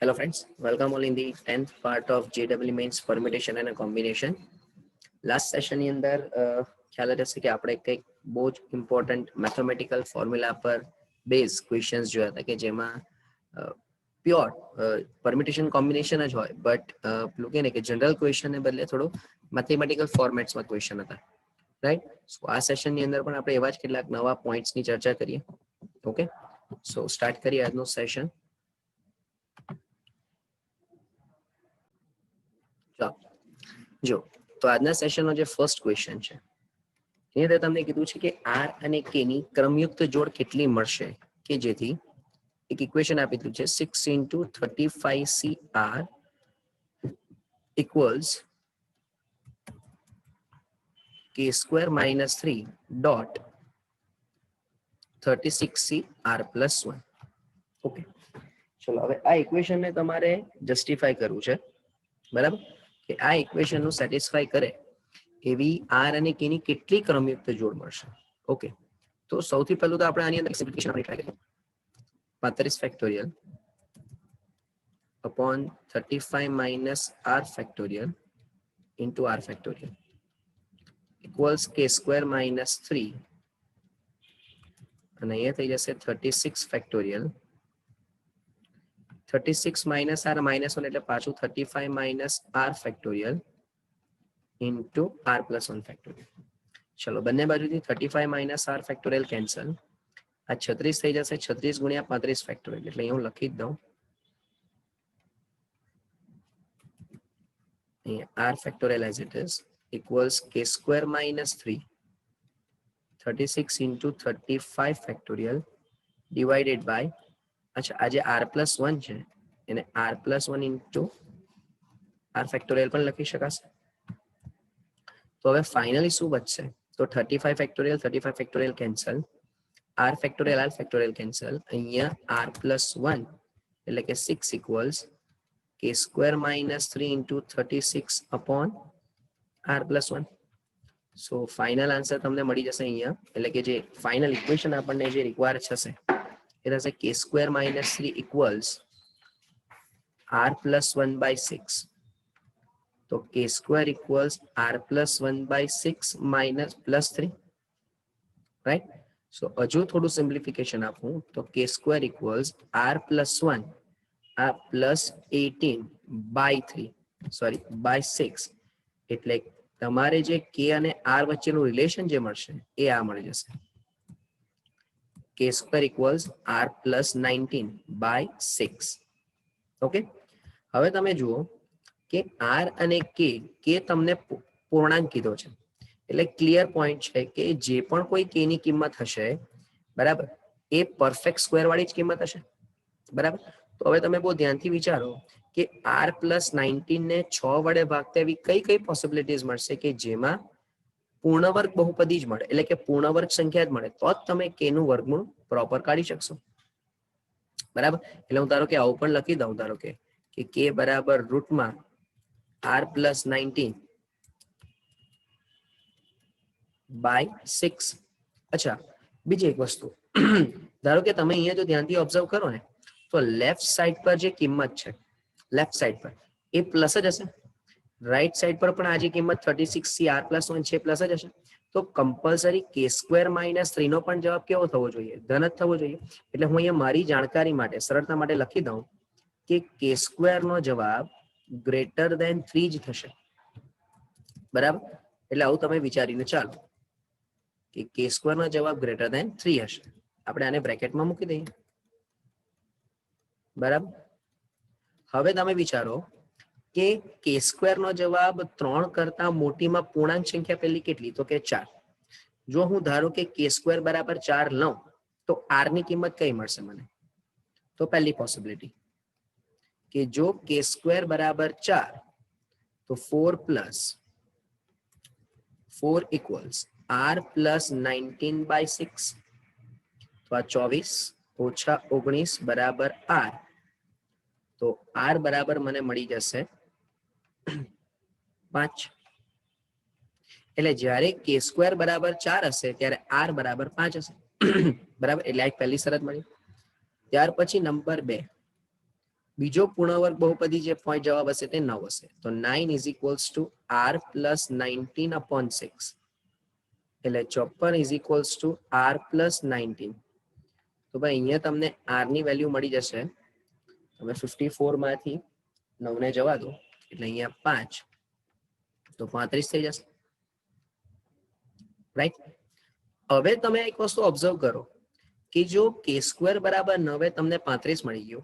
Hello friends, welcome all in the 10th part of JEE Mains Permutation and a Combination. Last સેશનની અંદર ખ્યાલ જ હશે કે આપણે કંઈક બહુ જ ઇમ્પોર્ટન્ટ મેથેમેટિકલ ફોર્મ્યુલા પર બેઝ ક્વેશ્ચન્સ જોયા હતા કે જેમાં પ્યોર પરમ્યુટેશન કોમ્બિનેશન જ હોય બટ પેલું કહે ને કે જનરલ ક્વેશ્ચનને બદલે થોડો મેથેમેટિકલ ફોર્મેટ્સમાં ક્વેશ્ચન હતા, રાઈટ? સો આ સેશનની અંદર પણ આપણે એવા જ કેટલાક નવા પોઈન્ટ્સની ચર્ચા કરીએ. ઓકે, સો સ્ટાર્ટ કરીએ આજનું સેશન. જો તો આજના સેશનનો જે ફર્સ્ટ ક્વેશ્ચન છે એની અંદર તમને કીધું છે કે આર અને કે ની ક્રમયુક્ત જોડ કેટલી મળશે કે જેથી એક ઇક્વેશન આપી દીધું છે 6 into 35CR equals k² - 3 dot 36CR plus 1. Okay, ચલો હવે આ ઇક્વેશનને તમારે જસ્ટિફાઈ કરવું છે, બરાબર? કે આ ઇક્વેશનનું સેટિસ્ફાઈ કરે એવી આર અને કે ની કેટલી ક્રમયુક્ત જોડ મળશે. ઓકે, તો સૌથી પહેલું તો આપણે આની અંદર સિમ્પ્લિફિકેશન આપણે ટ્રાય કરીએ. 35 factorial upon 35 minus r factorial into r factorial equals k² - 3 અને અહીંયા થઈ જશે 36 ફેક્ટોરિયલ. 36 minus r minus 1 એટલે પાછું 35 minus r factorial into r plus 1 factorial. ચલો બંને બાજુથી 35 minus r factorial કેન્સલ. આ 36 થઈ જશે 36 ગુણ્યા 35 ફેક્ટોરિયલ, એટલે હું લખી જ દઉં r factorial as it is equals k² - 3 36 into 35 factorial divided by અચ્છા આ જે r plus 1 છે એને r plus 1 into r factorial પણ લખી શકાશે. તો હવે ફાઇનલી શું બચશે? તો 35 factorial cancel, r factorial cancel, અહીંયા r plus 1 એટલે કે 6 equals k² - 3 into 36 upon r plus 1. સો ફાઇનલ આન્સર તમને મળી જશે અહીંયા, એટલે કે જે ફાઇનલ ઇક્વેશન આપણને જે રિક્વાયર થશે એ થશે k² - 3 equals r plus 1 by 6. તો k² equals r plus 1 by 6 minus plus 3, right? સો હજુ થોડું સિમ્પ્લિફિકેશન આપું તો k² equals r plus 1 આ plus 18 by 3 સોરી by 6, એટલે તમારે જે k અને r વચ્ચેનું રિલેશન જે મળશે એ આ મળી જશે. k² equals r plus 19 by 6. Okay, હવે તમે જુઓ કે r અને k તમને પૂર્ણાંક કીધો છે, એટલે ક્લિયર પોઈન્ટ છે કે જે પણ કોઈ k ની કિંમત હશે, બરાબર, એ પરફેક્ટ સ્ક્વેર વાળી જ કિંમત હશે, બરાબર? તો હવે તમે બહુ ધ્યાનથી વિચારો કે r plus 19 ને 6 વડે ભાગતા એવી કઈ કઈ પોસિબિલિટીઝ મળશે કે જેમાં પૂર્ણવર્ગ બહુપદી જ મળે, એટલે કે પૂર્ણવર્ગ સંખ્યા જ મળે, તો જ તમે k નું વર્ગમૂળ પ્રોપર કાઢી શકશો, બરાબર? એટલે હું ધારો કે આવું પણ લખી દઉં, ધારો કે k બરાબર રૂટમાં r plus 19 by 6. અચ્છા, બીજી એક વસ્તુ ધારો કે તમે અહીંયા જો ધ્યાનથી ઓબ્ઝર્વ કરો ને તો લેફ્ટ સાઈડ પર જે કિંમત છે, લેફ્ટ સાઈડ પર એ પ્લસ જ હશે, રાઈટ સાઈડ પર પણ આ જે કિંમત 36CR plus 1 છે પ્લસ જ હશે. તો કમ્પલસરી k² - 3 નો પણ જવાબ કેવો થવો જોઈએ? ધન જ થવો જોઈએ. એટલે હું અહીંયા મારી જાણકારી માટે સરળતા માટે લખી દઉં કે k² નો જવાબ ગ્રેટર દેન 3 જ થશે, બરાબર? એટલે આવું તમે વિચારીને ચાલો કે k² નો જવાબ ગ્રેટર દેન 3 હશે. આપણે આને બ્રેકેટમાં મૂકી દઈએ, બરાબર? હવે તમે વિચારો કે k² નો જવાબ 3 કરતા મોટીમાં પૂર્ણાંક સંખ્યા પહેલી કેટલી? તો કે 4. જો હું ધારો કે k² બરાબર 4 લઉં તો r ની કિંમત કઈ મળશે મને? તો પહેલી પોસિબિલિટી કે જો k² બરાબર 4 તો 4 plus 4 equals r plus 19 by 6. તો આ 24 ઓછા 19 બરાબર r. તો r બરાબર મને મળી જશે 5. એટલે જ્યારે k² બરાબર 4 હશે ત્યારે r બરાબર 5 હશે, બરાબર? એટલે આ પહેલી શરત મળી. ત્યાર પછી નંબર 2 બીજો પૂર્ણવર્ગ બહુપદી જે પોઈન્ટ જવાબ હશે તે 9 હશે. તો 9 is equals two r plus 19 upon 6 એટલે 54 is equals two r plus 19. તો ભાઈ અહીંયા તમને r ની વેલ્યુ મળી જશે. તમે 54 માંથી 9 ને જવા દો એટલે અહીંયા 5 તો 35 થઈ જશે, રાઈટ. હવે તમે એક વસ્તુ ઓબ્ઝર્વ કરો કે જો કે સ્ક્વેર બરાબર 9 તમને 35 મળી ગયો,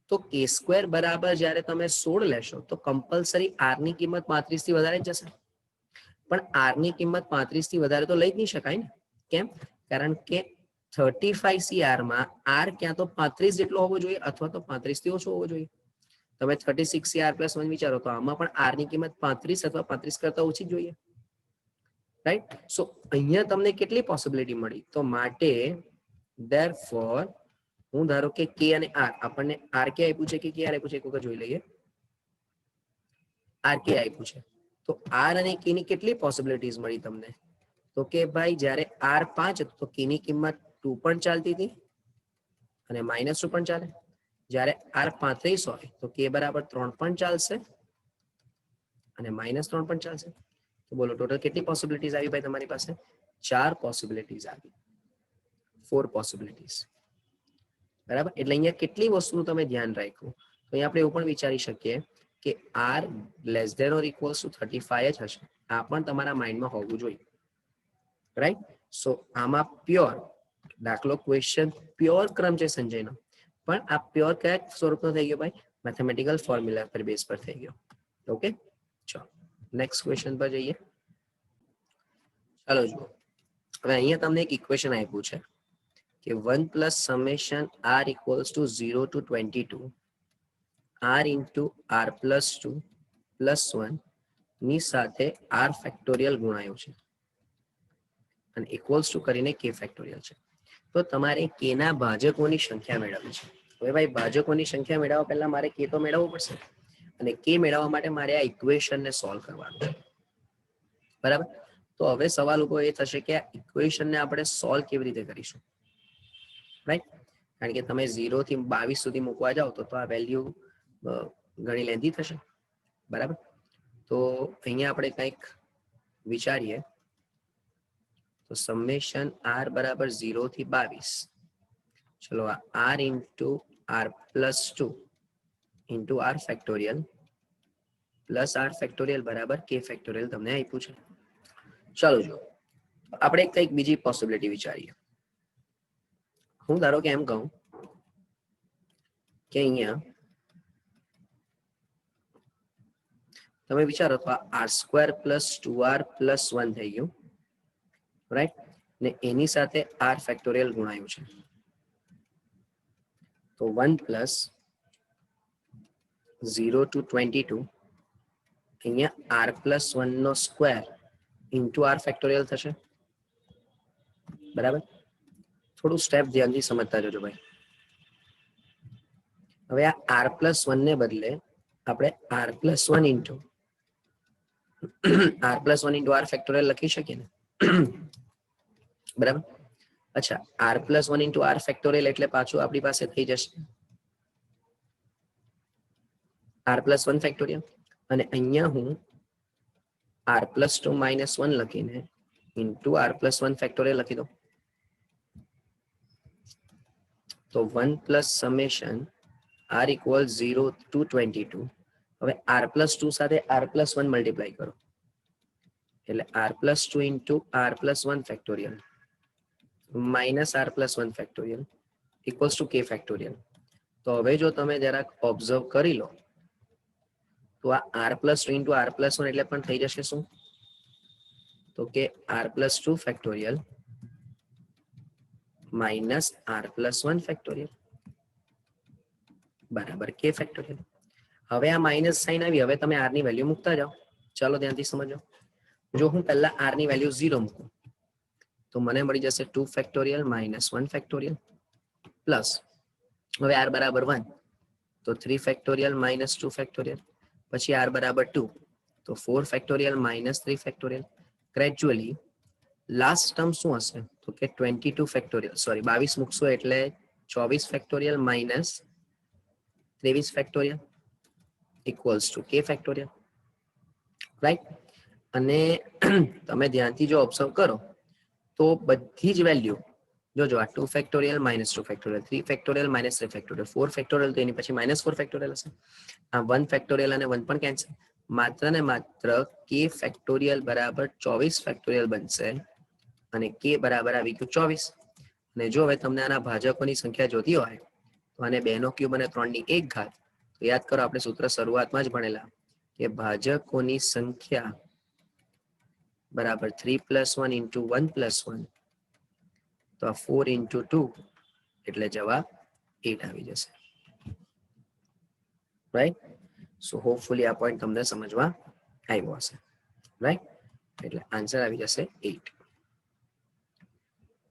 તો કે સ્ક્વેર બરાબર જ્યારે તમે 16 લેશો તો કમ્પલસરી આર ની કિંમત 35 થી વધારે જ જશે. પણ આર ની કિંમત 35 થી વધારે તો લઈ જ નહીં શકાય ને. કેમ? કારણ કે 35 CR માં આર ક્યાં તો 35 જેટલો હોવો જોઈએ અથવા તો 35 થી ઓછો હોવો જોઈએ. તમે 36 CR પ્લસ 1 વિચારો તો આમાં પણ આર ની કિંમત 35 અથવા 35 કરતા ઓછી જોઈએ, રાઈટ. સો અહીંયા તમને કેટલી પોસિબિલિટી મળી? તો માટે therefore હું ધારો કે કે અને આર, આપણને આર કે આપ્યું છે કે કે આર આપ્યું છે એક વખત જોઈ લઈએ. આર કે આપ્યું છે, તો આર અને કે ની કેટલી પોસિબિલિટીઝ મળી તમને? તો કે ભાઈ જ્યારે આર 5 હતો તો કે ની કિંમત 2 પણ ચાલતી હતી અને -2 પણ ચાલે. જ્યારે આર 35 હોય તો કે બરાબર 3 પણ ચાલશે અને -3 પણ ચાલશે. તો બોલો ટોટલ કેટલી પોસિબિલિટીઝ આવી ભાઈ તમારી પાસે? 4 પોસિબિલિટીઝ આવી, 4 પોસિબિલિટીઝ, બરાબર. એટલે અહીંયા કેટલી વસ્તુનું તમે ધ્યાન રાખ્યું? તો અહીંયા આપણે એવું પણ વિચારી શકીએ કે r less than or equals to 35 જ હશે. આ પણ તમારા માઇન્ડમાં હોવું જોઈએ, રાઈટ. સો આમાં પ્યોર દાખલો ક્વેશ્ચન પ્યોર ક્રમ છે સંજયનો, પણ આ પ્યોર કયા સ્વરૂપનો થઈ ગયો ભાઈ? મેથેમેટિકલ ફોર્મ્યુલા પર બેઝ પર થઈ ગયો. ઓકે, ચાલો નેક્સ્ટ ક્વેશ્ચન પર જઈએ. ચાલો જુઓ, હવે અહીંયા તમને એક ઇક્વેશન આપ્યું છે કે 1 plus summation r equals to 0 to 22 r into r plus 2 plus 1 ની સાથે r ફેક્ટોરિયલ ગુણાયો છે અને ઇક્વલ્સ ટુ કરીને k ફેક્ટોરિયલ છે. તો તમારે k ના ભાજકોની સંખ્યા મેળવવી છે. હવે ભાઈ ભાજકોની સંખ્યા મેળવવા પહેલા મારે k તો મેળવવું પડશે અને k મેળવવા માટે મારે આ ઇક્વેશનને સોલ્વ કરવાનું છે, બરાબર. તો હવે સવાલ ઉભો એ થશે કે આ ઇક્વેશનને આપણે સોલ્વ કેવી રીતે કરીશું, રાઈટ. કારણ કે તમે 0 થી 22 સુધી મૂકવા જાઓ તો આ વેલ્યુ ઘણી લેન્ધી થશે, બરાબર. તો અહીંયા આપણે કંઈક વિચારીએ. તો સમેશન r બરાબર 0 થી 22, ચલો આ r into r plus 2 into r factorial plus r factorial બરાબર k ફેક્ટોરિયલ તમને આપ્યું છે. ચાલો જો આપણે કંઈક બીજી પોસિબિલિટી વિચારીએ. હું ધારો કે એમ કહું કે અહીંયા તમે વિચારો તો આ r² પ્લસ 2r પ્લસ 1 થઈ ગયું, રાઈટ. ને એની સાથે r ફેક્ટોરિયલ ગુણાયું છે. તો 1 પ્લસ 0 ટુ 22 અહીંયા r પ્લસ 1 નો સ્ક્વેર ઇન્ટુ r ફેક્ટોરિયલ થશે, બરાબર. થોડું સ્ટેપ ધ્યાનથી સમજતા જજો ભાઈ. હવે આ r પ્લસ 1 ને બદલે આપણે r plus 1 into r factorial લખી શકીએ ને, બરાબર. અચ્છા, r plus 1 into r factorial એટલે પાછું આપણી પાસે થઈ જશે r પ્લસ 1 ફેક્ટોરિયલ અને અહીંયા હું r પ્લસ 2 માઇનસ 1 લખીને ઇન્ટુ r પ્લસ 1 ફેક્ટોરિયલ લખી દો. તો 1 plus summation r equal 0 to 22. હવે r પ્લસ 2 સાથે r પ્લસ 1 મલ્ટીપ્લાય કરો એટલે r plus 2 into r plus 1 factorial minus r plus 1 factorial equals to k factorial. તો હવે જો તમે જરાક ઓબ્ઝર્વ કરી લો તો આ r plus 2 into r plus 1 એટલે પણ થઈ જશે શું? તો કે r plus 2 factorial minus r plus 1 factorial બરાબર k ફેક્ટોરિયલ. હવે આ માઇનસ સાઇન આવી, હવે તમે r ની વેલ્યુ મૂકતા જાઓ. ચાલો ધ્યાનથી સમજો. જો હું પહેલા r ની વેલ્યુ 0 મૂકું તો મને મળી જશે 2 ફેક્ટોરિયલ માઇનસ 1 ફેક્ટોરિયલ પ્લસ હવે r બરાબર 1 તો 3 ફેક્ટોરિયલ માઇનસ 2 ફેક્ટોરિયલ, પછી r બરાબર 2 તો 4 factorial minus 3 factorial. Gradually last term શું હશે? તો કે 22 ફેક્ટોરિયલ, સોરી 22 મૂકશો એટલે 24 factorial minus 23 factorial equals to k factorial, right. અને તમે ધ્યાનથી જો ઓબ્ઝર્વ કરો તો બધી જ વેલ્યુ જોજો, આ 2 factorial -2 factorial, 3 factorial -3 factorial, 4 factorial તો એની પછી -4 ફેક્ટોરિયલ હશે. આ 1 ફેક્ટોરિયલ અને 1 પણ કેન્સલ, માત્ર ને માત્ર k ફેક્ટોરિયલ બરાબર 24 ફેક્ટોરિયલ બનશે અને k બરાબર આવી ગયું 24. અને જો હવે તમને આના ભાજકોની સંખ્યા જોતી હોય તો આને 2 નો ક્યુબ અને 3 ની 1 ઘાત, તો યાદ કરો આપણે સૂત્ર શરૂઆતમાં જ ભણેલા કે ભાજકોની સંખ્યા બરાબર 3 + 1 * 1 + 1, તો આ 4 * 2 એટલે જવાબ 8 આવી જશે, રાઈટ. સો હોપફુલી આ પોઈન્ટ તમને સમજવા આવ્યો હશે, રાઈટ. એટલે આન્સર આવી જશે 8,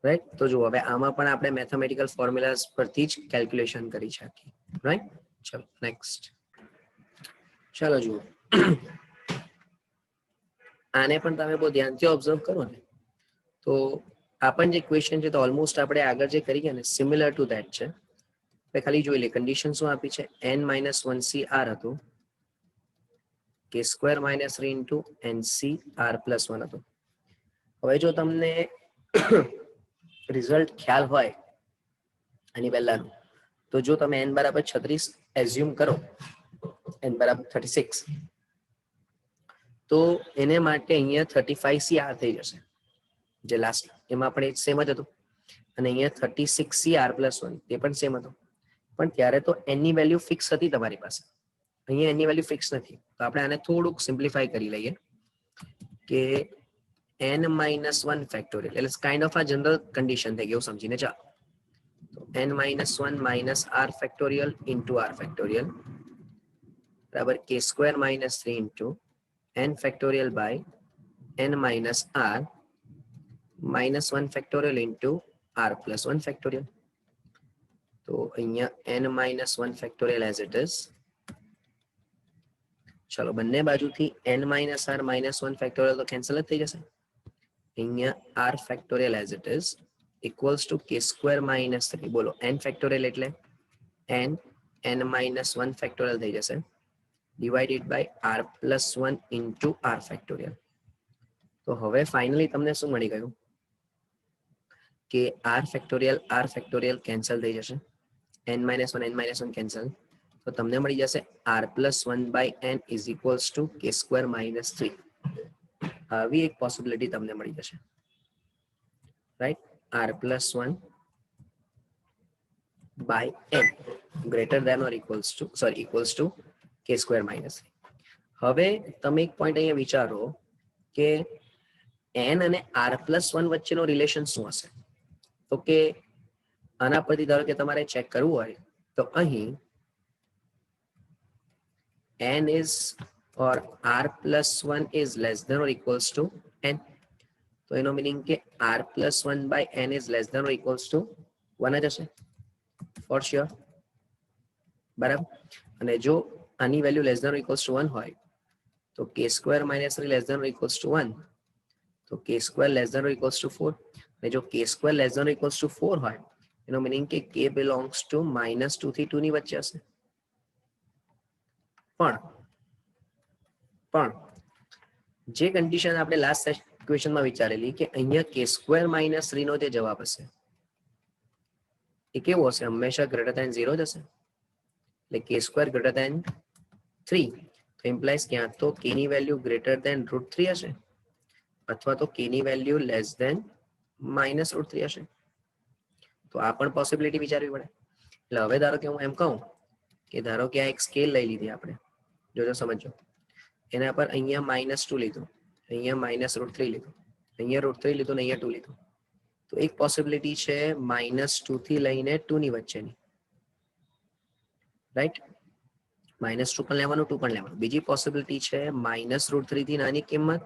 રાઈટ. તો જો હવે આમાં પણ આપણે મેથેમેટિકલ ફોર્મ્યુલાઝ પરથી જ કેલ્ક્યુલેશન કરી શકીએ, રાઈટ. ચલો નેક્સ્ટ, ચાલો જુઓ. આને પણ તમે બહુ ધ્યાનથી ઓબ્ઝર્વ કરો ને તો આ પણ જે ક્વેશ્ચન છે તો ઓલમોસ્ટ આપણે આગળ જે કરી ગયા ને સિમિલર ટુ ધેટ છે. આપણે ખાલી જોઈ લે કન્ડિશન શું આપી છે, n-1cr હતું, k² - 3 * ncr + 1 હતું. હવે જો તમને રિઝલ્ટ ખ્યાલ હોય આની પહેલાનું, તો જો તમે n બરાબર 36 એઝ્યુમ કરો, n બરાબર 36, તો એને માટે અહીંયા 35cr થઈ જશે, જે લાસ્ટ એમાં પણ સેમ જ હતું. અને અહીંયા 36cr + 1 તે પણ સેમ હતું. પણ ત્યારે તો n ની વેલ્યુ ફિક્સ હતી તમારી પાસે, અહીંયા n ની વેલ્યુ ફિક્સ નથી. તો આપણે આને થોડુંક સિમ્પ્લિફાય કરી લઈએ કે n-1 ફેક્ટોરિયલ, એટલે કાઇન્ડ ઓફ આ જનરલ કન્ડિશન થઈ ગયું સમજીને ચાલો. તો n-1 - r factorial * r factorial બરાબર k² - 3 * n factorial by n - r -1 factorial * r + 1 factorial. તો અહીંયા n - 1 factorial as it is. ચલો બંને બાજુથી n - r -1 ફેક્ટોરિયલ તો કેન્સલ જ થઈ જશે. અહીંયા r factorial as it is equals to k² - 3, બોલો n ફેક્ટોરિયલ એટલે n - 1 ફેક્ટોરિયલ થઈ જશે divided by r + 1 * r factorial. તો હવે ફાઇનલી તમને શું મળી ગયું કે r ફેક્ટોરિયલ કેન્સલ થઈ જશે, n - 1 કેન્સલ, તો તમને મળી જશે r + 1/n = k² - 3. આવી એક પોસિબિલિટી તમને મળી જશે, right. r + 1/n greater than or equals to k² - 3. હવે તમે એક પોઈન્ટ અહીંયા વિચારો કે n અને r + 1 વચ્ચેનો રિલેશન શું હશે. તો કે આના પરથી ધારો કે તમારે ચેક કરવું હોય તો અહીં n is or r + 1 is less than or equals to n. તો એનો મીનિંગ કે r + 1/n is less than or equals to 1 જ હશે ફોર શ્યોર, બરાબર. અને જો આની value less than or equals to 1 હોય તો k² - 3 less than or equals to 1, તો k² less than or equals to 4. અને જો k² less than or equals to 4 હોય એનો મીનિંગ કે k બિલોંગ્સ ટુ -2 થી 2 ની વચ્ચે હશે. પણ જે કન્ડિશન આપણે લાસ્ટ ક્વેશ્ચનમાં વિચારેલી કે અહીંયા k² - 3 નો જે જવાબ હશે એ કેવો હશે, હંમેશા ગ્રેટર ધેન 0 જ હશે. એટલે k² ગ્રેટર ધેન 3, તો ઇમ્પ્લાઇઝ ક્યાં તો k ની વેલ્યુ ગ્રેટર ધેન √3 હશે અથવા તો k ની વેલ્યુ લેસ ધેન -√3 હશે. તો આ પણ પોસિબિલિટી વિચારવી પડે. એટલે હવે ધારો કે હું એમ કહું કે ધારો કે આ એક સ્કેલ લઈ લીધી આપણે, જોજો સમજો, એના પર અહીંયા -2 લીધું, અહીંયા -√3 લીધું, અહીંયા √3 લીધું ને અહીંયા 2 લીધું. તો એક પોસિબિલિટી છે -2 થી લઈને 2 ની વચ્ચેની, રાઈટ. -2 પણ લેવાનું, 2 પણ લેવાનું. બીજી પોસિબિલિટી છે -√3 થી નાની કિંમત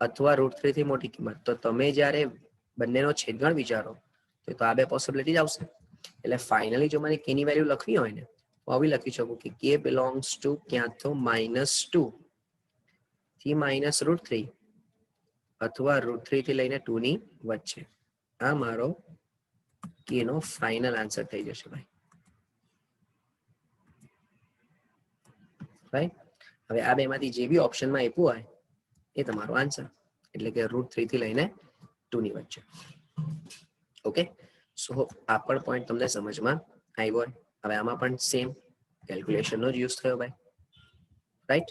અથવા √3 થી મોટી કિંમત. તો તમે જ્યારે બંનેનો છેદગણ વિચારો તો આ બે પોસિબિલિટી જ આવશે. એટલે ફાઇનલી જો મને k ની વેલ્યુ લખવી હોય ને તો આવી લખી શકું કે k બિલોંગ્સ ટુ ક્યાં તો -2 થી -√3 અથવા √3 થી લઈને 2 ની વચ્ચે. આ મારો k નો ફાઇનલ આન્સર થઈ જશે ભાઈ. રાઈટ. હવે આ બેમાંથી જે બી ઓપ્શનમાં આપ્યું હોય એ તમારો આન્સર, એટલે કે √3 થી લઈને 2 ની વચ્ચે. ઓકે, સો આ પણ પોઈન્ટ તમને સમજમાં આવ્યો હોય. હવે આમાં પણ સેમ કેલ્ક્યુલેશનનો જ યુઝ થયો ભાઈ, રાઈટ.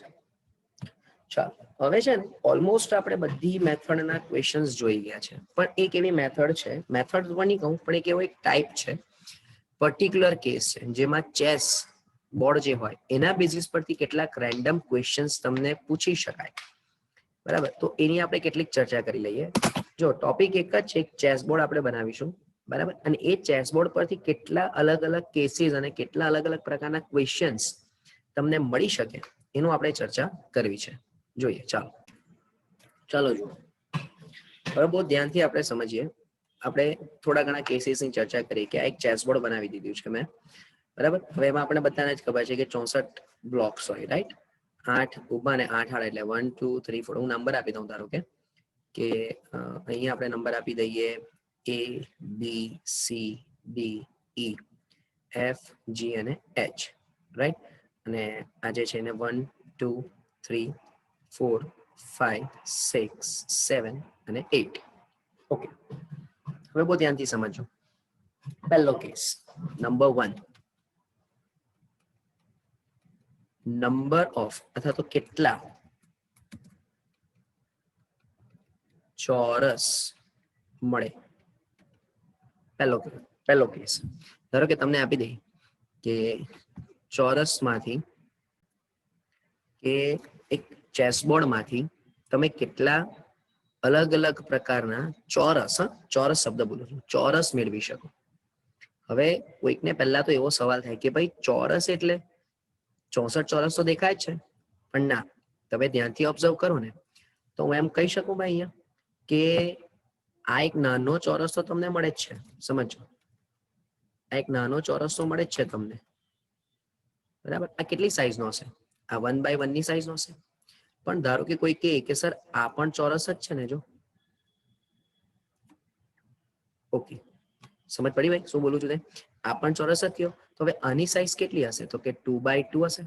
ચાલો હવે છે ને ઓલમોસ્ટ આપણે બધી મેથડના ક્વેશ્ચન્સ જોઈ ગયા છે, પણ એક એવી મેથડ છે, મેથડ તો નહીં કહું પણ એક એવો એક ટાઈપ છે, પર્ટિક્યુલર કેસ છે, જેમાં ચેસ બોર્ડ જે હોય એના બેઝિસ પરથી કેટલાક રેન્ડમ ક્વેશ્ચન્સ તમને પૂછી શકાય, બરાબર. તો એની આપણે કેટલીક ચર્ચા કરી લઈએ. જો ટોપિક એક જ છે, ચેસ બોર્ડ આપણે બનાવીશું, બરાબર, અને એ ચેસ બોર્ડ પરથી કેટલા અલગ અલગ કેસીસ અને કેટલા અલગ અલગ પ્રકારના ક્વેશ્ચન્સ તમને મળી શકે એનું આપણે ચર્ચા કરવી છે. જોઈએ, ચાલો જુઓ. હવે બહુ ધ્યાનથી આપણે સમજીએ. આપણે થોડા ઘણા કેસીસની ચર્ચા કરીએ કે આ એક ચેસ બોર્ડ બનાવી દીધું છે મેં, બરાબર. હવે એમાં આપણે બધાને જ ખબર છે કે 64 બ્લોક્સ હોય, રાઈટ. 8 ઊભા ને 8 આડા, એટલે 1 2 3 4. હું નંબર આપી દઉં, ધારો કે અહીંયા આપણે નંબર આપી દઈએ ABCDE FG અને H, રાઈટ. અને આ જે છે એને 1 2 3 4 5 6 7 અને 8. ઓકે, હવે બહુ ધ્યાનથી સમજો. પહેલો કેસ, નંબર 1, નંબર ઓફ અથવા તો કેટલા ચોરસ મળે. પહેલો કેસ ધારો કે તમને આપી દે કે ચોરસમાંથી કે એક ચેસબોર્ડ માંથી તમે કેટલા અલગ અલગ પ્રકારના ચોરસ શબ્દ બોલું છું, ચોરસ મેળવી શકો. હવે કોઈકને પહેલા તો એવો સવાલ થાય કે ભાઈ ચોરસ એટલે 64 ચોરસ તો દેખાય જ છે, પણ ના, તમે ધ્યાનથી ઓબ્ઝર્વ કરો ને તો હું એમ કહી શકું ભાઈ અહીંયા કે આ એક નાનો ચોરસ તો તમને મળે જ છે, સમજો. આ એક નાનો ચોરસ તો મળે જ છે તમને, બરાબર. આ કેટલી સાઈઝનો હશે? આ 1x1 ની સાઈઝનો હશે. પણ ધારો કે કોઈ કહે કે સર આ પણ ચોરસ જ છે ને, જો. ઓકે, સમજ પડી ભાઈ શું બોલું છું તે? આ પણ ચોરસ જ થયો. તો હવે આની સાઈઝ કેટલી હશે? તો કે 2x2 હશે.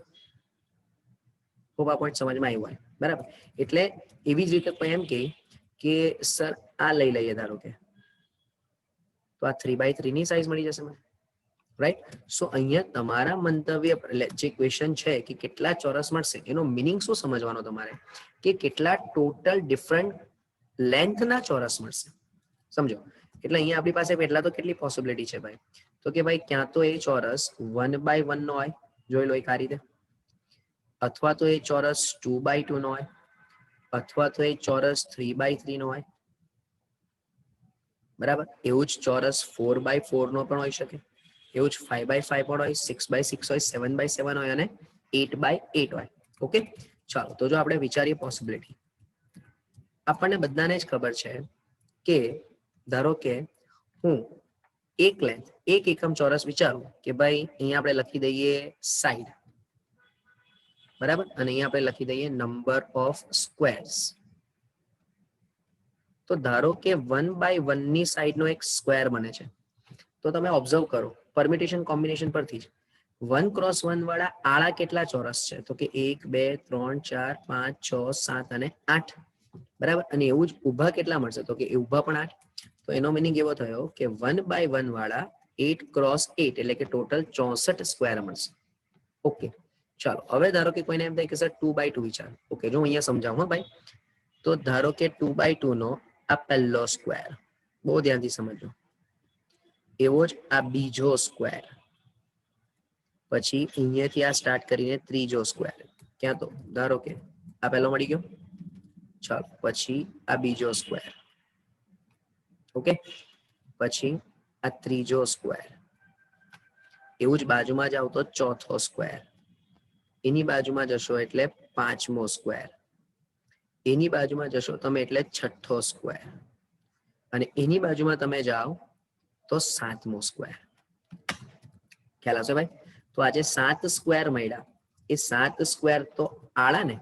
ખૂબ આ પોઈન્ટ સમજમાં આવ્યો હોય, બરાબર. એટલે એવી જ રીતે કોઈ એમ કે સર આ લઈ લઈએ ધારો કે, તો આ 3x3 ની સાઈઝ મળી જશે મને, રાઈટ. સો અહીંયા તમારા મંતવ્ય જે ક્વેશ્ચન છે કે કેટલા ચોરસ મળશે, એનો મિનિંગ શું સમજવાનો તમારે, કે કેટલા ટોટલ ડિફરન્ટ લેન્થના ચોરસ મળશે, સમજો. એટલે અહીંયા આપણી પાસે એટલા તો કેટલી પોસિબિલિટી છે ભાઈ, તો કે ભાઈ ક્યાં તો એ ચોરસ 1x1 નો હોય, જોઈ લો એક આ રીતે, અથવા તો એ ચોરસ 2x2 નો હોય, અથવા તો એ ચોરસ 3x3 નો હોય, બરાબર. એવું જ ચોરસ 4x4 નો પણ હોઈ શકે, એવું જ 5x5 પણ હોય, 6x6 હોય, 7x7 હોય અને 8x8 હોય. ઓકે, ચાલો તો જો આપણે વિચારીએ પોસિબિલિટી, આપણને બધાને જ ખબર છે કે ધારો કે હું એક લેન્થ, એક એકમ ચોરસ વિચારું કે ભાઈ અહીંયા આપણે લખી દઈએ સાઈડ, બરાબર, અને અહીંયા આપણે લખી દઈએ નંબર ઓફ સ્ક્વેર્સ. તો ધારો કે 1x1 ની સાઈડનો એક સ્ક્વેર બને છે, તો તમે ઓબ્ઝર્વ કરો પરમ્યુટેશન કોમ્બિનેશન પરથી જ 1x1 વાળા આડા કેટલા ચોરસ છે, તો કે 1 2 3 4 5 6 7 અને 8, બરાબર. અને એવું જ ઊભા કેટલા મળશે, તો કે ઊભા પણ 8. તો એનો મિનિંગ એવો થયો કે 1x1 વાળા 8x8 એટલે કે ટોટલ 64 સ્ક્વેર મળશે. ઓકે, ચાલો હવે ધારો કે કોઈને એમ થાય કે સર 2x2 વિચાર. ઓકે, જો અહીંયા સમજાવું હા ભાઈ. તો ધારો કે 2x2 નો આ પહેલો સ્ક્વેર, બહુ ધ્યાનથી સમજો. એવો જ આ બીજો સ્ક્વેર, પછી અહીંયાથી આ સ્ટાર્ટ કરીને ત્રીજો સ્ક્વેર, ક્યાં તો ધારો કે આ પહેલો મળી ગયો, ચાલો પછી આ બીજો સ્ક્વેર, ઓકે, પછી આ ત્રીજો સ્ક્વેર, એવું જ બાજુમાં જાવ તો ચોથો સ્ક્વેર, એની બાજુમાં જશો એટલે પાંચમો સ્ક્વેર, એની બાજુમાં જશો તમે એટલે છઠ્ઠો સ્ક્વેર, અને એની બાજુમાં તમે જાઓ તો સાતમો સ્ક્વેર. ખ્યાલ આવશે ભાઈ? તો આજે 7 સ્ક્વેર મળ્યા, એ 7 સ્ક્વેર તો આડા ને,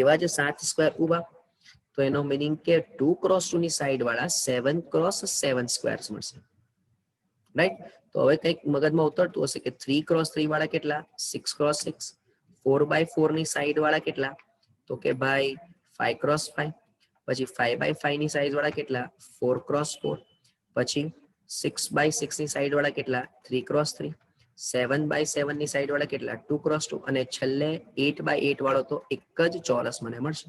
એવા જ 7 સ્ક્વેર ઊભા. તો એનો મિનિંગ કે 2x2 ની સાઈડ વાળા 7x7 સ્ક્વેર્સ મળશે, રાઈટ. તો હવે કંઈક મગજમાં ઉતરતું હશે કે 3x3 વાળા કેટલા, 6x6, 4x4 ની સાઈડ વાળા કેટલા? તો કે ભાઈ 5x5. પછી 5x5 ની સાઈડ વાળા કેટલા? 4x4. પછી 6x6 ની સાઈડ વાળા કેટલા? 3x3. 7x7 ની સાઈડ વાળા કેટલા? 2x2. અને છેલ્લે 8x8 વાળો તો એક જ ચોરસ મને મળશે.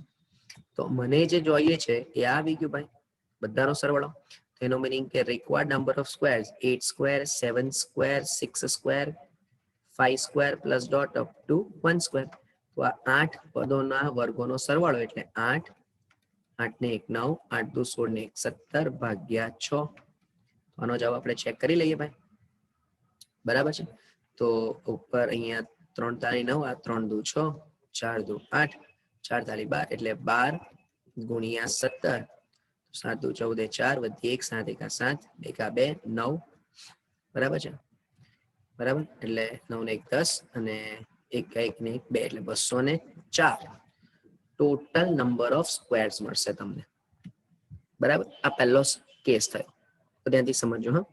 તો મને જે જોઈએ છે એ આવી ગયું ભાઈ, બધાનો સરવાળો. તેનો મીનિંગ કે required number of squares 8 square, 7 square, 6 square, 5 square plus dot up to 1 square. તો આ 8 પદોના વર્ગોનો સરવાળો એટલે 8. 8 ને 1 9, 8 દુ 16 ને 1 17 ભાગ્યા 6. આનો જવાબ આપણે ચેક કરી લઈએ ભાઈ, બરાબર છે. તો ઉપર અહીંયા 3 તાળી 9, આ 3 દુ 6, 4 દુ 8, 4 તાળી 12 એટલે 12 ગુણ્યા 17. 7 દુ 14 4 વધી 1 7 1 7 1 2 9, બરાબર છે, બરાબર. એટલે 9 ને 1 10 અને 1 1 ને 1 2 એટલે 204 ટોટલ નંબર ઓફ સ્ક્વેર્સ મળશે તમને, બરાબર. આ પહેલો કેસ થયો, તો ત્યાંથી સમજો. હા,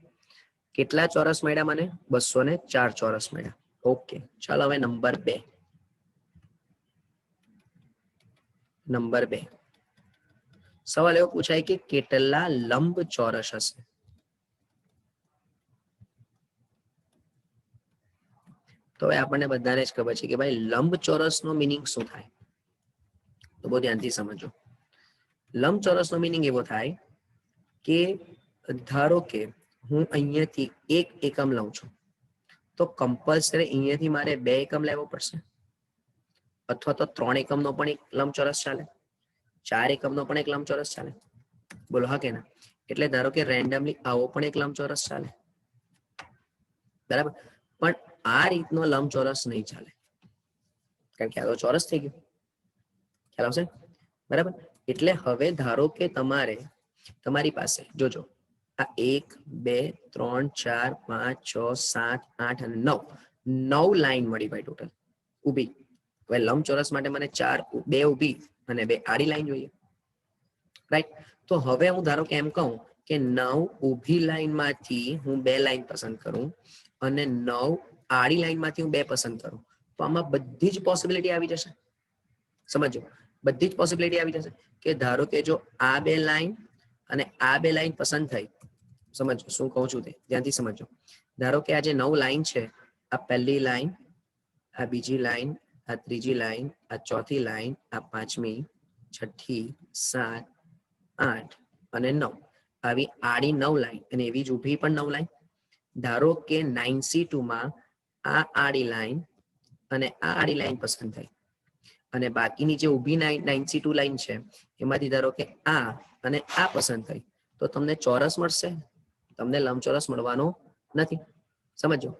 કેટલા ચોરસ મળ્યા મને? 204 ચોરસ મળ્યા. ઓકે, ચાલો હવે નંબર 2. નંબર 2 સવાલ એવો પૂછાય કે કેટલા લંબ ચોરસ હશે? તો હવે આપણને બધાને જ ખબર છે કે ભાઈ લંબચોરસ નો મિનિંગ શું થાય, તો બહુ ધ્યાનથી સમજો. લંબચોરસ નો મિનિંગ એવો થાય કે ધારો કે હું અહીંયાથી 1 એકમ લઉં છું, તો કમ્પલસરી અહીંયાથી મારે 2 એકમ લેવો પડશે, અથવા તો 3 એકમનો પણ એક લંબચોરસ ચાલે, 4 એકમનો પણ એક લંબચોરસ ચાલે. બોલો હા કે ના? એટલે ધારો કે રેન્ડમલી આવો પણ એક લંબચોરસ ચાલે, બરાબર. પણ આ રીતનો લંબચોરસ નહીં ચાલે, કારણ કે આ તો ચોરસ થઈ ગયું, ખ્યાલ આવશે, બરાબર. એટલે હવે ધારો કે તમારી પાસે જોજો આ 1 2 3 4 5 6 7 8 અને 9 લાઈન મળી ભાઈ ટોટલ ઊભી. હવે લંબચોરસ માટે મને 2 ઊભી અને 2 આડી લાઈન જોઈએ, રાઈટ. તો હવે હું ધારો કે એમ કહું કે 9 ઊભી લાઈનમાંથી હું 2 લાઈન પસંદ કરું અને 9 આડી લાઈનમાંથી હું 2 પસંદ કરું, તો આમાં બધી જ પોસિબિલિટી આવી જશે. સમજો, બધી જ પોસિબિલિટી આવી જશે કે ધારો કે જો આ 2 લાઈન અને આ 2 લાઈન પસંદ થઈ, સમજો શું કહું છું તે ધ્યાનથી સમજો. ધારો કે આ જે 9 લાઈન છે, આ પહેલી લાઈન, આ બીજી લાઈન, આ ત્રીજી લાઈન, આ ચોથી લાઈન, આ પાંચમી, છઠ્ઠી, 7 8 અને 9 આવી આડી 9 લાઈન અને એવી જ ઊભી પણ 9 લાઈન. ધારો કે 9C2 માં આ આડી લાઈન અને આ આડી લાઈન પસંદ થઈ અને બાકીની જે ઊભી 9C2 લાઈન છે એમાંથી ધારો કે આ અને આ પસંદ થઈ, તો તમને ચોરસ મળશે, તમને લંબચોરસ મળવાનો નથી. સમજો.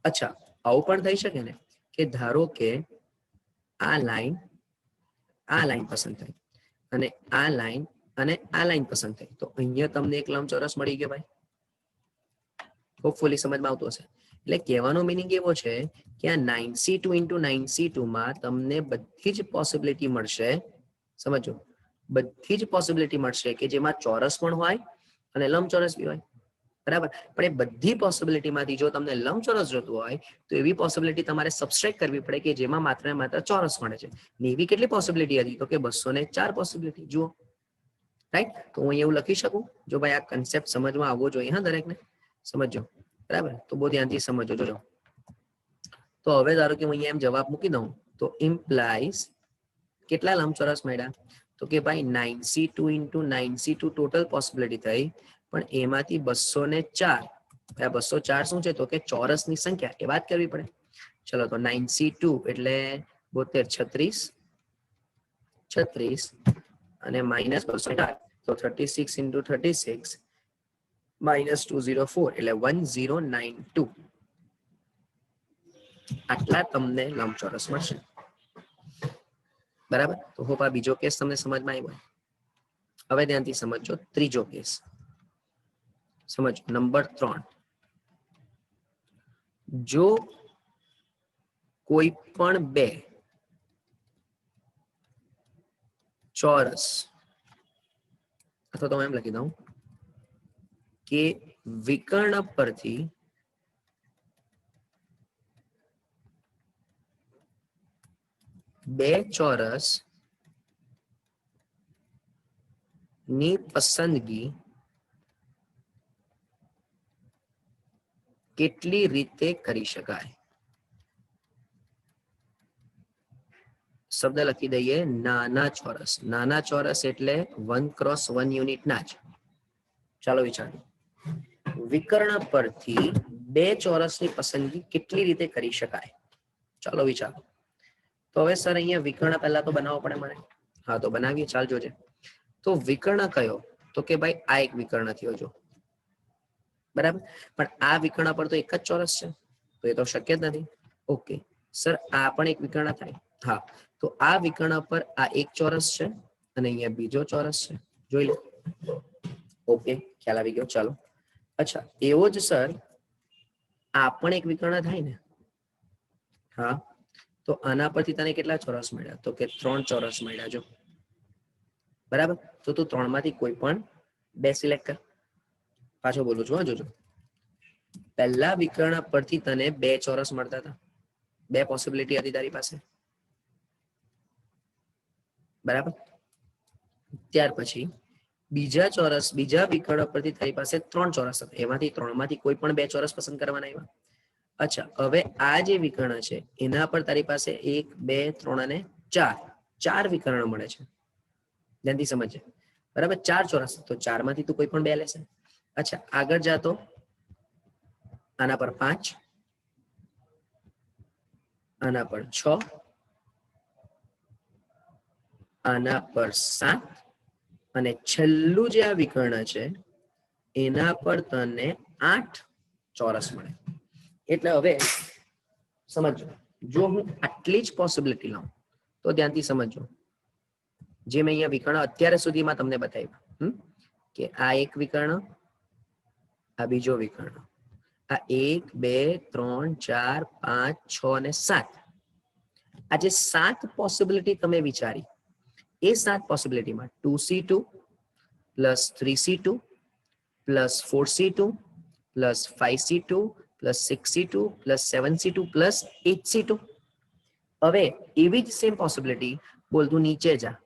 અચ્છા, આવું પણ થઈ શકે ને કે ધારો કે આ લાઈન પસંદ થઈ અને આ લાઈન અને આ લાઈન પસંદ થઈ, તો અહીંયા તમને એક લંબચોરસ મળી ગયો ભાઈ. હોપફુલી સમજમાં આવતું હશે. એટલે કહેવાનો મિનિંગ એવો છે કે આ 9C2 into 9C2 માં તમને બધી જ પોસિબિલિટી મળશે, સમજો, બધી જ પોસિબિલિટી મળશે કે જેમાં ચોરસ પણ હોય અને લંબચોરસ બી હોય, બરાબર. પણ એ બધી પોસિબિલિટીમાંથી જો તમને લંબચોરસ જોતું હોય તો એવી પોસિબિલિટી તમારે સબસ્ટ્રેક્ટ કરવી પડે કે જેમાં માત્ર ને માત્ર ચોરસ મળે છે. ને એવી કેટલી પોસિબિલિટી હતી? તો કે 204 પોસિબિલિટી. જુઓ, રાઈટ. તો હું એવું લખી શકું, જો ભાઈ આ કન્સેપ્ટ સમજમાં આવવો જોઈએ, હા, દરેકને સમજો, બરાબર. તો બહુ ધ્યાનથી સમજો. જોજો, તો હવે ધારો કે હું અહીંયા એમ જવાબ મૂકી દઉં તો ઇમ્પ્લાઇઝ કેટલા લંબચોરસ મળ્યા? તો કે ભાઈ 9C2 into 9C2 total possibility થઈ, પણ એમાંથી 204. 204 શું છે? તો કે ચોરસની સંખ્યા, એ વાત કરવી પડે. ચલો, તો 9C2 એટલે 72 36 અને માઇનસ 204, તો 36 into 36 minus 204 એટલે 1092. આટલા તમને લંબચોરસ મળશે, બરાબર. તો હોપ આ બીજો કેસ તમને સમજમાં આવ્યો. હવે ધ્યાનથી સમજો ત્રીજો કેસ. સમજો નંબર 3. જો કોઈ પણ 2 ચોરસ, અથવા તો હું એમ લખી દઉં કે વિકર્ણ પરથી બે ચોરસ ની પસંદગી કેટલી રીતે કરી શકાય? શબ્દ લખી દઈએ નાના ચોરસ. નાના ચોરસ એટલે 1x1 યુનિટના જ. ચાલો વિચારો, વિકર્ણ પરથી બે ચોરસની પસંદગી કેટલી રીતે કરી શકાય? ચાલો વિચારો. તો હવે સર અહીંયા વિકર્ણ પહેલા તો બનાવવો પડે મને. હા તો બનાવીએ, ચાલ જોજે. તો વિકર્ણ કયો? તો કે ભાઈ આ એક વિકર્ણ થયો જો, બરાબર. પણ આ વિકર્ણ પર તો એક જ ચોરસ છે, તો એ તો શક્ય જ નથી. ઓકે સર, આ પણ એક વિકર્ણ થાય. હા, તો આ વિકર્ણ પર આ એક ચોરસ છે અને અહીંયા બીજો ચોરસ છે. જોઈ લો. ઓકે, ખ્યાલ આવી ગયો. ચાલો, અચ્છા એવો જ સર આ પણ એક વિકર્ણ થાય ને? હા, તો આના પરથી તને કેટલા ચોરસ મળ્યા? તો કે 3 ચોરસ મળ્યા. જો બરાબર, તો તું 3 માંથી કોઈ પણ બે સિલેક્ટ કર. પાછો બોલું છું, જોજો. પહેલા વિકર્ણ પરથી તને બે ચોરસ મળતા હતા, બે પોસિબિલિટી હતી તારી પાસે, બરાબર. ત્યાર પછી બીજા ચોરસ, બીજા વિકર્ણ પરથી તારી પાસે 3 ચોરસ હતા, એમાંથી 3 માંથી કોઈ પણ બે ચોરસ પસંદ કરવાના આવ્યા. અચ્છા, હવે આ જે વિકર્ણ છે એના પર તારી પાસે 1 2 3 અને 4 વિકર્ણ મળે છે. ધ્યાનથી સમજજે, બરાબર. 4 ચોરસ, તો 4 માંથી તું કોઈ પણ બે લેશે. અચ્છા, આગળ જાતો આના પર 5, આના પર 6, આના પર 7 અને છેલ્લું જે આ વિકર્ણ છે એના પર તને 8 ચોરસ મળે. એટલે હવે સમજો, જો હું આટલી જ પોસિબિલિટી લઉં તો ધ્યાનથી સમજો, જે મેં અહીંયા વિકર્ણ અત્યારે સુધીમાં તમને બતાવ્યું કે આ એક વિકર્ણ, આ બીજો વિકર્ણ, આ 1 2 3 4 5 6 અને 7. આ જે 7 પોસિબિલિટી તમે વિચારી, એ 7 પોસિબિલિટીમાં 2c2 plus 3c2 plus 4c2 plus 5c2 plus 6c2 plus 7c2 plus 8c2. હવે એવી જ સેમ પોસિબિલિટી બોલ તું નીચે જા,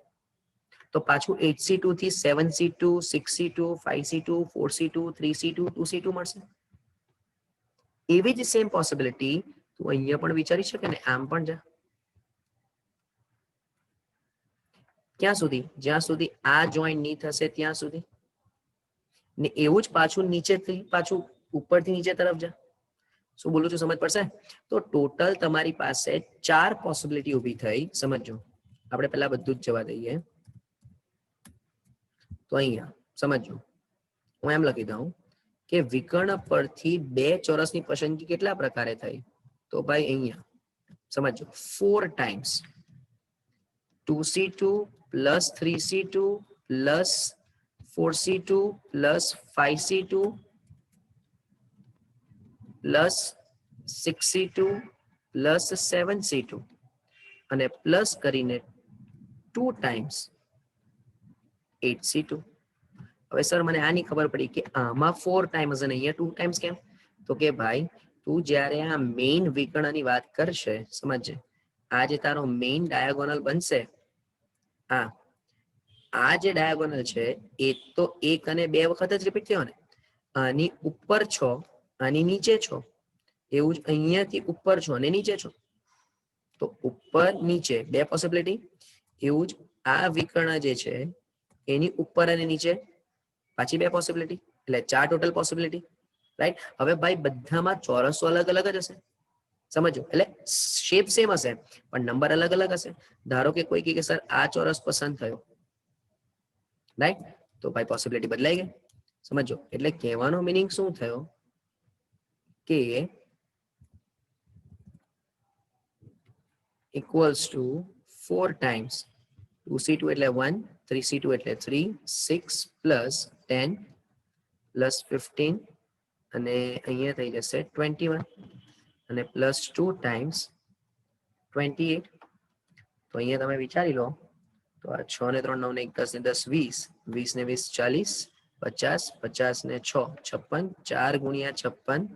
તો પાછું 8c2 થી 7c2 6c2 5c2 4c2 3c2 2c2 મળશે. એવી જ સેમ પોસિબિલિટી તું અહીંયા પણ વિચારી શકે ને, આમ પણ જા. ક્યાં સુધી? જ્યાં સુધી આ જોઈન્ટ નહીં થશે ત્યાં સુધી. ને એવું જ પાછું નીચેથી પાછું ઉપરથી નીચે તરફ જા. શું બોલું છું, સમજ પડશે? તો ટોટલ તમારી પાસે 4 પોસિબિલિટી ઊભી થઈ. સમજો, આપણે પહેલા બધું જ જવા દઈએ. તો અહીંયા સમજો, હું એમ લખી દઉં કે વિકર્ણ પરથી બે ચોરસની પસંદગી કેટલા પ્રકારે થઈ? તો ભાઈ અહીંયા સમજો, 4 times 2c2 plus 3c2 plus 4c2 plus 5c2 plus 6c2 plus 7c2 અને પ્લસ કરીને 2 ટાઈમ્સ 8c2. હવે સર મને આની ખબર પડી કે આમાં 4 ટાઈમ્સ અને અહીંયા 2 ટાઈમ્સ કેમ? તો કે ભાઈ તું જ્યારે આ મેઇન વિકર્ણની વાત કરશે, સમજજે, આ જે તારો મેઇન ડાયાગોનલ બનશે, આ જે ડાયાગોનલ છે એ તો 1 અને 2 વખત જ રિપીટ થયો ને. આની ઉપર છો, આની નીચે છો. એવું જ અહીંયાથી ઉપર છો અને નીચે છો, તો ઉપર નીચે બે પોસિબિલિટી. એવું જ આ વિકર્ણ જે છે એની ઉપર અને નીચે પાછી બે પોસિબિલિટી, એટલે 4 ટોટલ પોસિબિલિટી, રાઈટ. હવે ભાઈ બધામાં ચોરસો અલગ અલગ જ હશે, સમજો, એટલે શેપ સેમ હશે પણ નંબર અલગ અલગ હશે. ધારો કે કોઈ કે સર આ ચોરસ પસંદ થયો, રાઈટ, તો ભાઈ પોસિબિલિટી બદલાઈ ગઈ. સમજો, એટલે કહેવાનો મીનિંગ શું થયો કે equals to 4 times 2c2 એટલે 1, 3c2 એટલે 3, 6 plus 10 plus 15 અને અહીંયા થઈ જશે 21 અને plus 2 times 28. તો અહીંયા તમે વિચારી લો, તો આ 6 ને 3 9 ને 1 10 ને 10 20, 20 ને 20 40, 50, 50 ને 6 56, 4 ગુણ્યા 56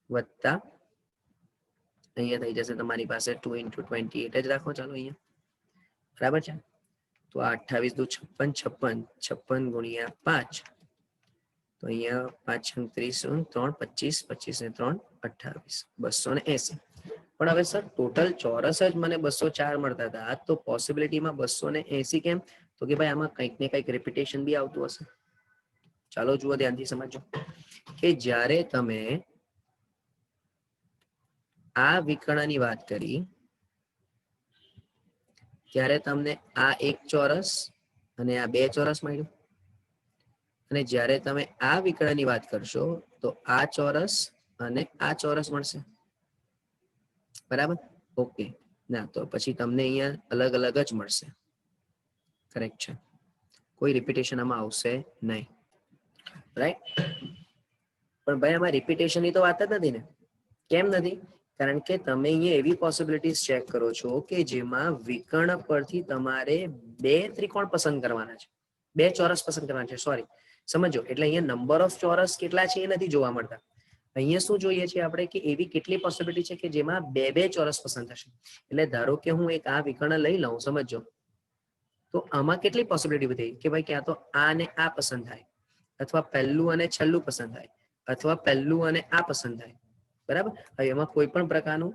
વત્તા અહીંયા થઈ જશે તમારી પાસે 2 × 28 જ રાખો ચાલો અહીંયા, બરાબર છે. તો આ 28 દુ 56, 56 ગુણ્યા 5, તો અહીંયા 5 × 30 3 25, 25 ને 3 28, 280. પણ હવે સર ટોટલ ચોરસ જ મને 204 મળતા હતા, તો પોસિબિલિટીમાં 280 કેમ? તો કે ભાઈ આમાં કંઈક ને કંઈક રિપીટેશન બી આવતું હશે. ચાલો જુઓ, ધ્યાનથી સમજો કે જ્યારે તમે આ વિકર્ણની વાત કરી ત્યારે તમને આ એક ચોરસ અને આ બે ચોરસ મળ્યું, અને જ્યારે તમે આ વિકર્ણની વાત કરશો તો આ ચોરસ અને આ ચોરસ મળશે, બરાબર? ઓકે, ના તો પછી તમને અહીંયા અલગ અલગ જ મળશે. કરેક્ટ છે, કોઈ રિપીટેશન આમાં આવશે નહીં, રાઈટ? પણ ભાઈ આમાં રિપીટેશનની તો વાત જ નથી ને. કેમ નથી? કારણ કે તમે અહીંયા એવી પોસિબિલિટીઝ ચેક કરો છો કે જેમાં વિકર્ણ પરથી તમારે બે ત્રિકોણ પસંદ કરવાના છે, બે ચોરસ પસંદ કરવાના છે, સોરી સમજો. એટલે અહીંયા નંબર ઓફ ચોરસ કેટલા છે એ નથી જોવા મળતા. અહીંયા શું જોઈએ છે આપણે કે એવી કેટલી પોસિબિલિટી છે કે જેમાં બે બે ચોરસ પસંદ થશે. એટલે ધારો કે હું એક આ વિકર્ણ લઈ લઉં, સમજો, તો આમાં કેટલી પોસિબિલિટી વધી કે ભાઈ ક્યાં તો આ ને આ પસંદ થાય, અથવા પહેલું અને છેલ્લું પસંદ થાય, અથવા પહેલું અને આ પસંદ થાય, બરાબર? હવે એમાં કોઈ પણ પ્રકારનું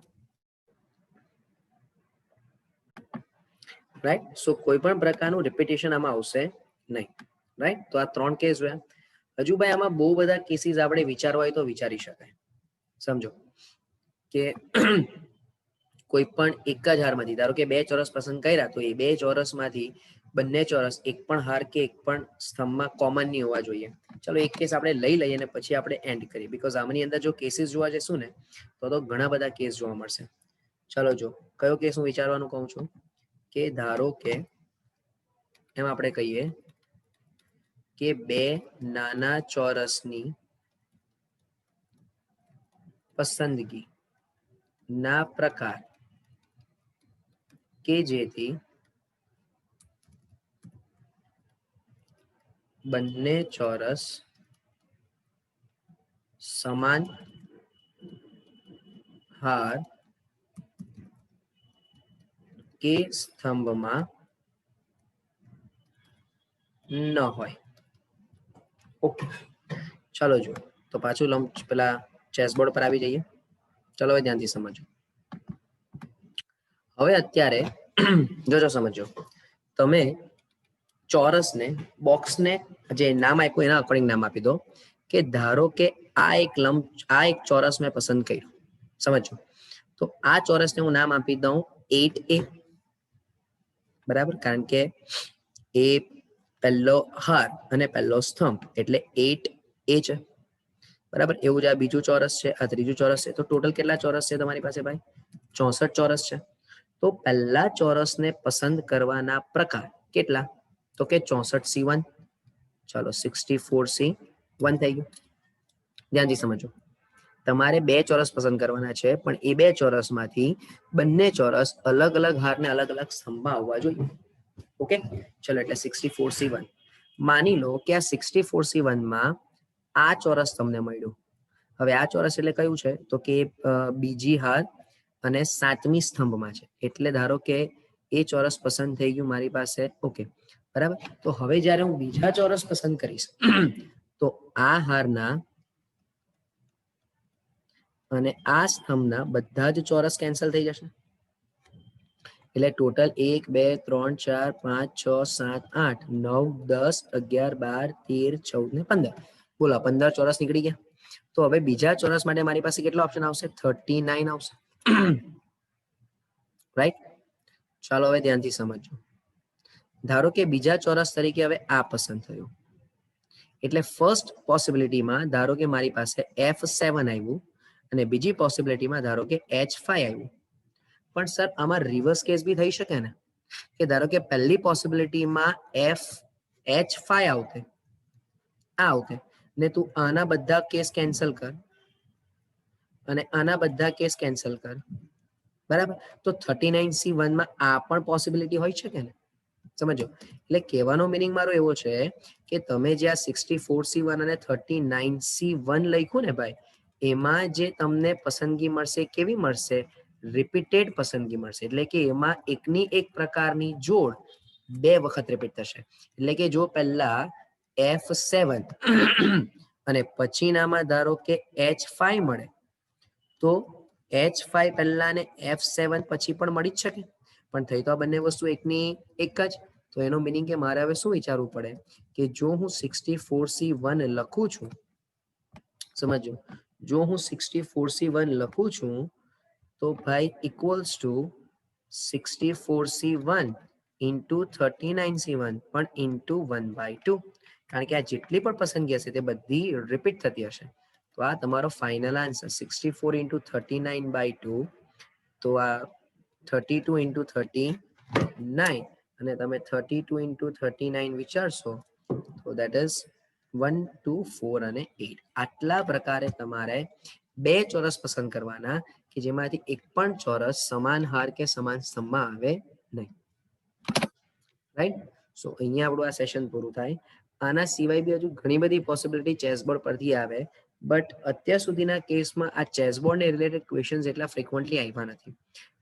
રાઈટ, સો કોઈ પણ પ્રકારનું રિપીટેશન આમાં આવશે નહીં, રાઈટ? તો આ 3 કેસ જોયા. હજુ ભાઈ આમાં બહુ બધા કેસીસ આપણે વિચારવા હોય તો વિચારી શકાય. સમજો કે કોઈ પણ એક જ હારમાંથી ધારો કે બે ચોરસ પસંદ કર્યા, તો એ બે ચોરસમાંથી બંને ચોરસ એક પણ હાર કે એક પણ સ્તંભમાં કોમન નહીં હોવા જોઈએ. ચલો એક કેસ આપણે લઈ લઈએ અને પછી આપણે એન્ડ કરીએ, બીકોઝ આમની અંદર જો કેસીસ જોવા જઈશું ને તો ઘણા બધા કેસ જોવા મળશે. ચલો જો કયો કેસ હું વિચારવાનું કહું છું કે ધારો કે એમ આપણે કહીએ કે બે નાના ચોરસની પસંદગી ના પ્રકાર કે જેથી બંને ચોરસ સમાન હાર કે સ્તંભમાં ન હોય. ઓકે, ચાલો જો તો પાછું પેલા ચેસબોર્ડ પર આવી જઈએ. ચલો હવે ધ્યાનથી સમજો. હવે અત્યારે જોજો, સમજો, તમે ચોરસને, બોક્સને જે નામ આપ્યું એના અકોર્ડિંગ નામ આપી દો કે ધારો કે આ એક ચોરસ મેં પસંદ કર્યું, સમજો. તો આ ચોરસને હું નામ આપી દઉં 8A, બરાબર? કારણ કે એ પહેલો હાર અને પહેલો સ્તંભ એટલે 8A છે, બરાબર? એવું જ આ બીજું ચોરસ છે, આ ત્રીજું ચોરસ છે. તો ટોટલ કેટલા ચોરસ છે તમારી પાસે ભાઈ? 64 ચોરસ છે. તો પહેલા ચોરસને પસંદ કરવાના પ્રકાર કેટલા? તો કે 64C1. ચાલો 64C1 થઈ ગયું. ધ્યાનથી સમજો, તમારે બે ચોરસ પસંદ કરવાના છે, પણ એ બે ચોરસમાંથી બંને ચોરસ અલગ અલગ હાર ને અલગ અલગ સ્તંભમાં આવવા જોઈએ. ઓકે, ચલો એટલે 64C1. માની લો કે આ 64C1 માં આ ચોરસ તમને મળ્યું. હવે આ ચોરસ એટલે કયું છે? તો કે બીજી હાર અને 7મી સ્તંભમાં છે. એટલે ધારો કે એ ચોરસ પસંદ થઈ ગયું મારી પાસે. ઓકે, બરાબર? તો હવે જ્યારે હું બીજા ચોરસ પસંદ કરીશ તો આ હારના અને આ સ્તંભના બધા જ ચોરસ કેન્સલ થઈ જશે. એટલે ટોટલ 1 2 3 4 5 6 7 8 9 10 11 12 13 14 ને 15. બોલો 15 ચોરસ નીકળી ગયા. તો હવે બીજા ચોરસ માટે મારી પાસે કેટલો ઓપ્શન આવશે? 39 આવશે, રાઈટ? ચાલો હવે ધ્યાનથી સમજો. ધારો કે બીજા ચોરસ તરીકે હવે આ પસંદ થયું, એટલે ફર્સ્ટ પોસિબિલિટીમાં ધારો કે મારી પાસે F7 આવ્યું અને બીજી પોસિબિલિટીમાં ધારો કે H5 આવ્યું. પણ સર આમાં રિવર્સ કેસ બી થઈ શકે ને, કે ધારો કે પહેલી પોસિબિલિટીમાં H5 આવતે, આ આવતે, ને તું આના બધા કેસ કેન્સલ કર અને આના બધા કેસ કેન્સલ કર, બરાબર? તો 39C1 માં આ પણ પોસિબિલિટી હોઈ શકે ને, સમજો. એટલે કહેવાનો મીનિંગ મારો એવો છે કે તમે જે આ 64C1 અને 39C1 લખ્યું ને ભાઈ, એમાં જે તમને પસંદગી મળશે કેવી મળશે? રિપીટેડ પસંદગી મળશે, એટલે કે એમાં એકની એક પ્રકારની જોડ બે વખત રિપીટ થશે. એટલે કે જો પહેલા F7 અને પછીનામાં ધારો કે H5 મળે તો H5 પહેલા ને F7 પછી પણ મળી જ શકે, પણ થઈ તો આ બંને વસ્તુ એકની એક જ. તો એનો મિનિંગ કે મારે હવે શું વિચારવું પડે કે જો હું 64C1 લખું છું, સમજો, જો હું 64C1 લખું છું તો ભાઈ equals to 64C1 into 39C1 પણ ઇન્ટુ 1/2, કારણ કે આ જેટલી પણ પસંદગી હશે તે બધી રિપીટ થતી હશે. તો આ તમારો ફાઇનલ આન્સર 64 ઇન્ટુ 39/2, તો આ 32 ઇન્ટુ 39, અને તમે 32 ઇન્ટુ 39 વિચારશો તો દેટ ઇઝ 1, 2, 4 અને 8. આટલા પ્રકારે તમારે બે ચોરસ પસંદ કરવાના કે જેમાંથી એક પણ ચોરસ સમાન હાર કે સમાન સ્તંભમાં આવે નહીં. રાઈટ? સો અહીંયા આપણું આ સેશન પૂરું થાય. આના સિવાય બી હજુ ઘણી બધી પોસિબિલિટી ચેસબોર્ડ પરથી આવે, બટ અત્યાર સુધીના કેસમાં આ ચેસબોર્ડને રિલેટેડ ક્વેશ્ચન્સ એટલા ફ્રિકવન્ટલી આવ્યા નથી.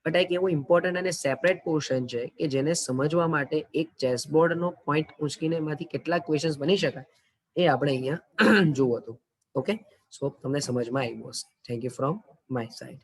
બટ એક એવું ઇમ્પોર્ટન્ટ અને સેપરેટ પોર્શન છે કે જેને સમજવા માટે એક ચેસબોર્ડનો પોઈન્ટ ઉંચકીને એમાંથી કેટલા ક્વેશ્ચન્સ બની શકાય એ આપણે અહીંયા જોવું હતું. ઓકે, સો તમને સમજમાં આવ્યું હશે. Thank you from my side.